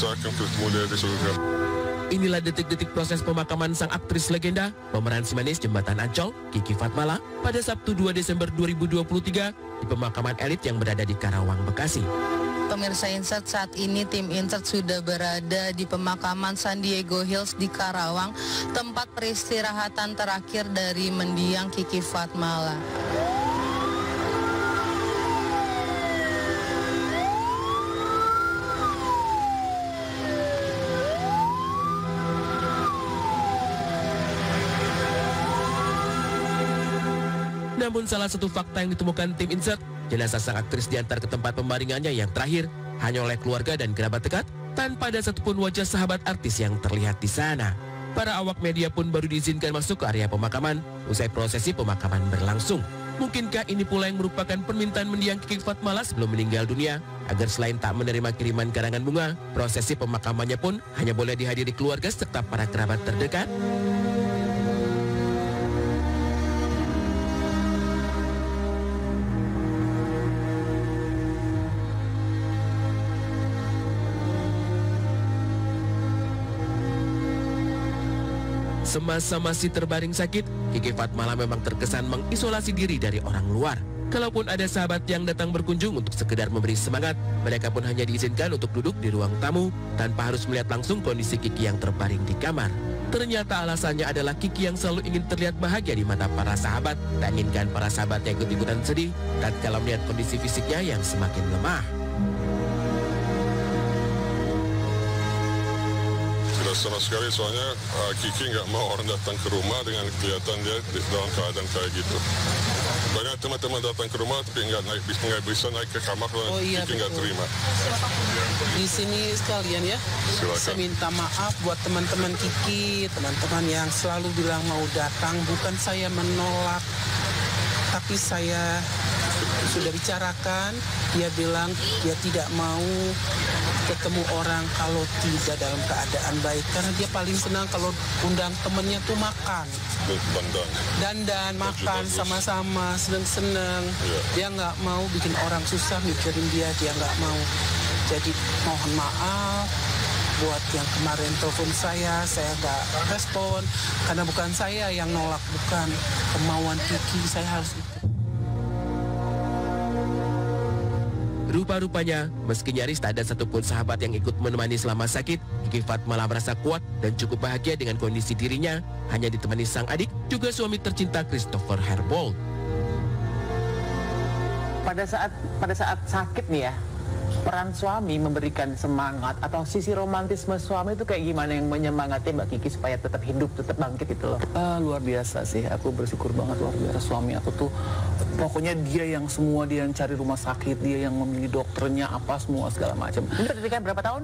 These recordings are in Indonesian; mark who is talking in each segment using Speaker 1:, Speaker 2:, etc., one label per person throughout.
Speaker 1: usahakan ketemu dia di surga.
Speaker 2: Inilah detik-detik proses pemakaman sang aktris legenda, pemeran si manis Jembatan Ancol, Kiki Fatmala, pada Sabtu 2 Desember 2023 di pemakaman elit yang berada di Karawang, Bekasi.
Speaker 3: Pemirsa Insert, saat ini tim Insert sudah berada di pemakaman San Diego Hills di Karawang, tempat peristirahatan terakhir dari mendiang Kiki Fatmala.
Speaker 2: Namun salah satu fakta yang ditemukan tim Insert, jenazah sang aktris diantar ke tempat pembaringannya yang terakhir hanya oleh keluarga dan kerabat dekat, tanpa ada satupun wajah sahabat artis yang terlihat di sana. Para awak media pun baru diizinkan masuk ke area pemakaman usai prosesi pemakaman berlangsung. Mungkinkah ini pula yang merupakan permintaan mendiang Kiki Fatmala sebelum meninggal dunia, agar selain tak menerima kiriman karangan bunga, prosesi pemakamannya pun hanya boleh dihadiri keluarga serta para kerabat terdekat? Semasa masih terbaring sakit, Kiki Fatmala memang terkesan mengisolasi diri dari orang luar. Kalaupun ada sahabat yang datang berkunjung untuk sekedar memberi semangat, mereka pun hanya diizinkan untuk duduk di ruang tamu tanpa harus melihat langsung kondisi Kiki yang terbaring di kamar. Ternyata alasannya adalah Kiki yang selalu ingin terlihat bahagia di mata para sahabat, tak inginkan para sahabatnya ikut-ikutan sedih tatkala melihat kondisi fisiknya yang semakin lemah.
Speaker 1: Sama sekali, soalnya Kiki nggak mau orang datang ke rumah dengan kelihatan dia dalam keadaan kayak gitu. Banyak teman-teman datang ke rumah tapi nggak bisa naik ke kamar, Kiki nggak terima.
Speaker 4: Di sini sekalian ya,
Speaker 1: silakan.
Speaker 4: Saya minta maaf buat teman-teman Kiki, teman-teman yang selalu bilang mau datang. Bukan saya menolak, tapi saya sudah bicarakan. Dia bilang dia tidak mau ketemu orang kalau tidak dalam keadaan baik, karena dia paling senang kalau undang temennya tuh makan, dandan, makan sama-sama, seneng-seneng. Dia nggak mau bikin orang susah mikirin dia nggak mau. Jadi mohon maaf buat yang kemarin telepon saya nggak respon, karena bukan saya yang nolak, bukan kemauan Kiki, saya harus itu.
Speaker 2: Rupa-rupanya, meski nyaris tak ada satupun sahabat yang ikut menemani selama sakit, Kiki Fatmala merasa kuat dan cukup bahagia dengan kondisi dirinya, hanya ditemani sang adik, juga suami tercinta Christopher Herbold.
Speaker 5: Pada saat sakit nih ya, peran suami memberikan semangat atau sisi romantisme suami itu kayak gimana yang menyemangati Mbak Kiki supaya tetap hidup, tetap bangkit itu loh?
Speaker 6: Luar biasa sih, aku bersyukur banget, luar biasa. Suami aku tuh pokoknya dia yang cari rumah sakit, dia yang memilih dokternya apa semua segala macam.
Speaker 5: Ini ketika berapa tahun?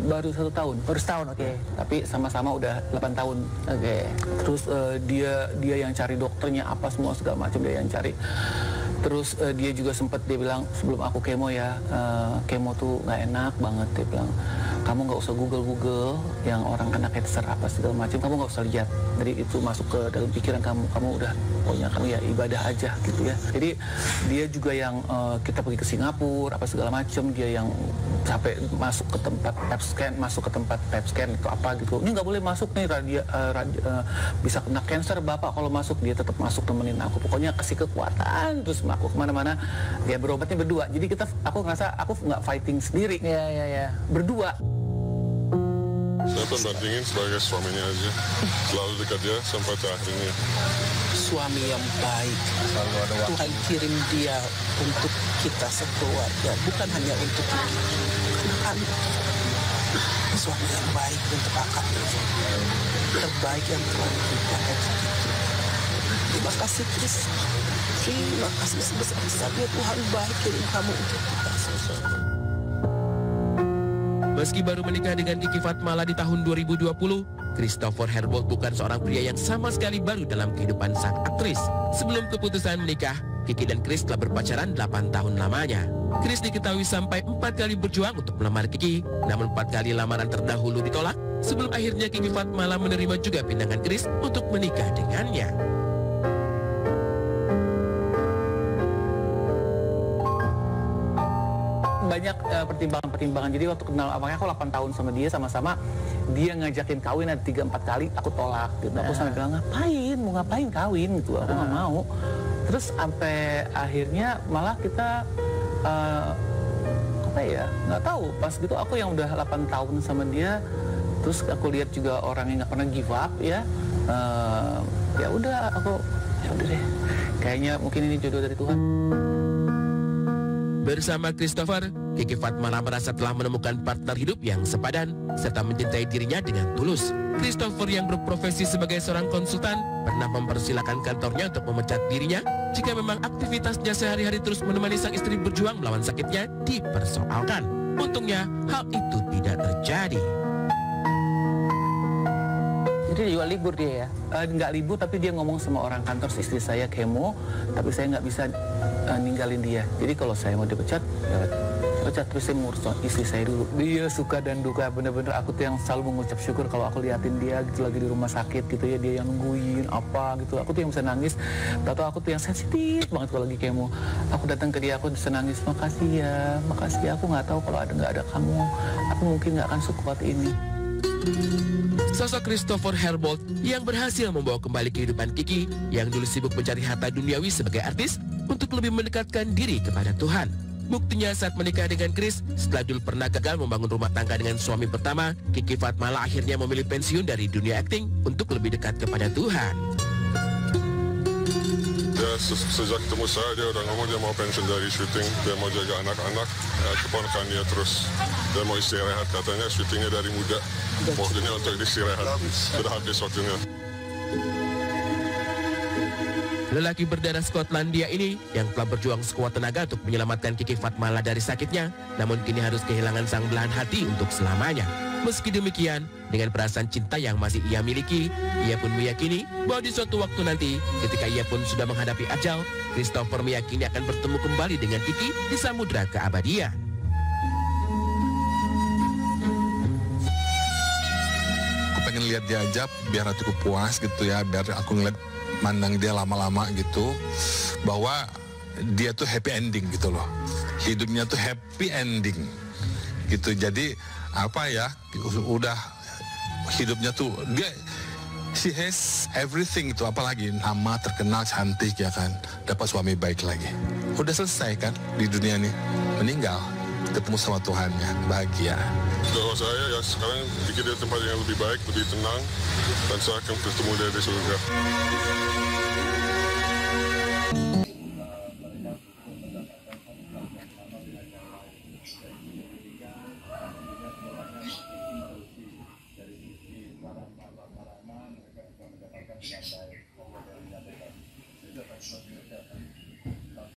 Speaker 6: Baru 1 tahun.
Speaker 5: Baru setahun, oke.
Speaker 6: Tapi sama-sama udah 8 tahun.
Speaker 5: Oke.
Speaker 6: Terus dia yang cari dokternya apa semua segala macam, dia yang cari. Terus dia juga sempat dia bilang sebelum aku kemo ya, kemo tuh nggak enak banget. Dia bilang kamu nggak usah google yang orang kena cancer apa segala macam, kamu nggak usah lihat. Jadi itu masuk ke dalam pikiran kamu udah pokoknya kamu ya ibadah aja gitu ya. Jadi dia juga yang kita pergi ke Singapura apa segala macam, dia yang sampai masuk ke tempat PET scan itu apa gitu. Ini nggak boleh masuk nih, bisa kena cancer bapak kalau masuk. Dia tetap masuk temenin aku, pokoknya kasih kekuatan terus aku kemana-mana. Dia berobatnya berdua, jadi aku ngerasa aku nggak fighting sendiri, berdua.
Speaker 1: Saya pun bandingin sebagai suaminya aja, selalu dekat dia sampai terakhirnya.
Speaker 4: Suami yang baik, Tuhan kirim dia untuk kita sekeluarga, bukan hanya untuk Tuhan. Suami yang baik untuk akak, terbaik yang Tuhan berikan untuk kita. Terima kasih Chris, terima kasih sebesar-besarnya Tuhan baik kirim kamu untuk kita.
Speaker 2: Meski baru menikah dengan Kiki Fatmala di tahun 2020, Christopher Herbold bukan seorang pria yang sama sekali baru dalam kehidupan sang aktris. Sebelum keputusan menikah, Kiki dan Chris telah berpacaran 8 tahun lamanya. Chris diketahui sampai 4 kali berjuang untuk melamar Kiki, namun 4 kali lamaran terdahulu ditolak, sebelum akhirnya Kiki Fatmala menerima juga pinangan Chris untuk menikah dengannya.
Speaker 6: banyak pertimbangan-pertimbangan. Jadi waktu kenal abangnya aku 8 tahun sama dia, sama-sama dia ngajakin kawin ada 3-4 kali, aku tolak gitu. Aku sampai bilang mau ngapain kawin gitu, aku nggak mau. Terus sampai akhirnya malah kita nggak tahu, pas gitu aku yang udah 8 tahun sama dia, terus aku lihat juga orang yang nggak pernah give up ya. Ya udah deh, kayaknya mungkin ini jodoh dari Tuhan.
Speaker 2: Bersama Christopher, Kiki Fatmala merasa telah menemukan partner hidup yang sepadan serta mencintai dirinya dengan tulus. Christopher yang berprofesi sebagai seorang konsultan pernah mempersilahkan kantornya untuk memecat dirinya jika memang aktivitasnya sehari-hari terus menemani sang istri berjuang melawan sakitnya dipersoalkan. Untungnya hal itu tidak terjadi.
Speaker 5: Jadi juga libur dia ya?
Speaker 6: Nggak libur, tapi dia ngomong sama orang kantor, istri saya kemo, tapi saya nggak bisa ninggalin dia. Jadi kalau saya mau dipecat, ya pecat, terus saya ngurus istri saya dulu. Dia suka dan duka, bener-bener aku tuh yang selalu mengucap syukur kalau aku liatin dia gitu lagi di rumah sakit gitu ya, dia yang nungguin apa gitu. Aku tuh yang bisa nangis, atau aku tuh yang sensitif banget kalau lagi kemo. Aku datang ke dia, aku bisa nangis, makasih ya, aku nggak tahu kalau nggak ada kamu, aku mungkin nggak akan sekuat ini.
Speaker 2: Sosok Christopher Herbold yang berhasil membawa kembali kehidupan Kiki yang dulu sibuk mencari harta duniawi sebagai artis untuk lebih mendekatkan diri kepada Tuhan. Buktinya saat menikah dengan Chris, setelah dulu pernah gagal membangun rumah tangga dengan suami pertama, Kiki Fatmala akhirnya memilih pensiun dari dunia akting untuk lebih dekat kepada Tuhan.
Speaker 1: Ya, sejak ketemu saya, dia udah ngomong dia mau pensiun dari syuting, dia mau jaga anak-anak, keponakan dia terus. Dia mau istirahat, katanya syutingnya dari muda. Waktunya untuk istirahat, sudah habis waktunya.
Speaker 2: Lelaki berdarah Skotlandia ini yang telah berjuang sekuat tenaga untuk menyelamatkan Kiki Fatmala dari sakitnya, namun kini harus kehilangan sang belahan hati untuk selamanya. Meski demikian, dengan perasaan cinta yang masih ia miliki, ia pun meyakini bahwa di suatu waktu nanti, ketika ia pun sudah menghadapi ajal, Christopher meyakini akan bertemu kembali dengan Kiki di samudra keabadian.
Speaker 7: Aku pengen lihat dia aja biar hatiku puas gitu ya, biar aku ngeliat mandang dia lama-lama gitu, bahwa dia tuh happy ending gitu loh. Hidupnya tuh happy ending gitu. Jadi apa ya, udah hidupnya tuh dia, she has everything itu, apalagi nama, terkenal, cantik ya kan, dapat suami baik lagi, udah selesai kan di dunia ini, meninggal ketemu sama Tuhannya, bahagia.
Speaker 1: Doa saya ya sekarang bikin dia tempat yang lebih baik, lebih tenang, dan saya akan bertemu dia di surga.
Speaker 8: Dari